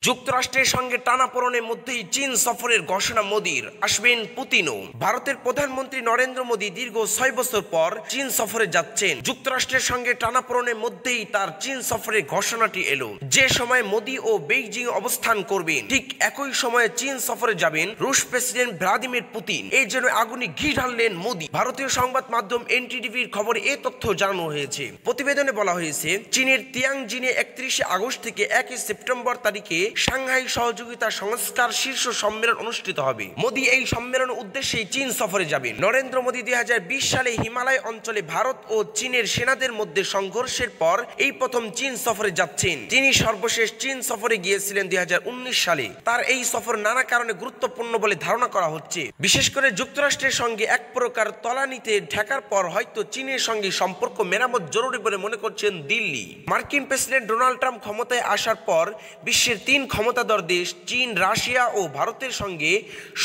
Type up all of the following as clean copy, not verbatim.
যুক্তরাষ্ট্রের সঙ্গে টানাপোড়েনের মধ্যেই চীন সফরের ঘোষণা মোদির, আসবেন পুতিনও। ভারতের প্রধানমন্ত্রী নরেন্দ্র মোদি দীর্ঘ ৬ বছর পর চীন সফরে যাচ্ছেন। যুক্তরাষ্ট্রের সঙ্গে টানাপোড়েনের মধ্যেই তার চীন সফরের ঘোষণাটি এলো। যে সময় মোদি ও বেইজিং অবস্থান করবেন, ঠিক একই সময়ে চীন সফরে যাবেন রুশ প্রেসিডেন্ট ভ্লাদিমির পুতিন। এই জন্য আগুনে ঘি ঢাললেন মোদি। ভারতীয় সংবাদ মাধ্যম এনডিটিভির খবরে এ তথ্য জানানো হয়েছে। প্রতিবেদনে বলা হয়েছে, চীনের তিয়ানজিনে ৩১ আগস্ট থেকে ১ সেপ্টেম্বর তারিখে সাংহাই সহযোগিতা সংস্কার শীর্ষ সম্মেলন অনুষ্ঠিত হবে। মোদি এই সম্মেলনের উদ্দেশ্যে চীন সফরে যাবেন। নরেন্দ্র মোদি ২০২০ সালে হিমালয় অঞ্চলে ভারত ও চীনের সেনাদের মধ্যে সংঘর্ষের পর এই প্রথম চীন সফরে যাচ্ছেন। তিনি সর্বশেষ চীন সফরে গিয়েছিলেন ২০১৯ সালে। তার এই সফর নানা কারণে গুরুত্বপূর্ণ বলে ধারণা করা হচ্ছে। বিশেষ করে যুক্তরাষ্ট্রের সঙ্গে এক প্রকার তলানিতে ঠেকার পর হয়তো চীনের সঙ্গে সম্পর্ক মেরামত জরুরি বলে মনে করছেন দিল্লি। মার্কিন প্রেসিডেন্ট ডোনাল্ড ট্রাম্প ক্ষমতায় আসার পর বিশ্বের ৩ ক্ষমতাধর দেশ চীন, রাশিয়া ও ভারতের সঙ্গে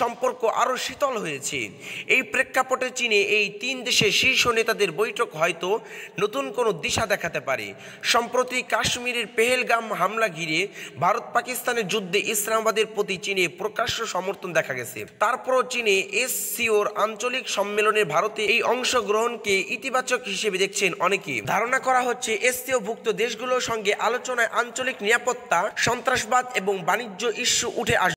সম্পর্ক আরও শীতল হয়েছে। এই প্রেক্ষাপটে চীনে এই ৩ দেশের শীর্ষ নেতাদের বৈঠক হয়তো নতুন কোনো দিশা দেখাতে পারে। সম্প্রতি কাশ্মীরের পেহেলগাম হামলা ঘিরে ভারত পাকিস্তানের যুদ্ধে ইসলামাবাদের প্রতি চীনে প্রকাশ্য সমর্থন দেখা গেছে। তারপরও চীনে এসসিওর আঞ্চলিক সম্মেলনে ভারতে এই অংশগ্রহণকে ইতিবাচক হিসেবে দেখছেন অনেকে। ধারণা করা হচ্ছে এসসিওভুক্ত দেশগুলোর সঙ্গে আলোচনায় আঞ্চলিক নিরাপত্তা, সন্ত্রাসবাদ এবং বাণিজ্য ইস্যু উঠে আসবে।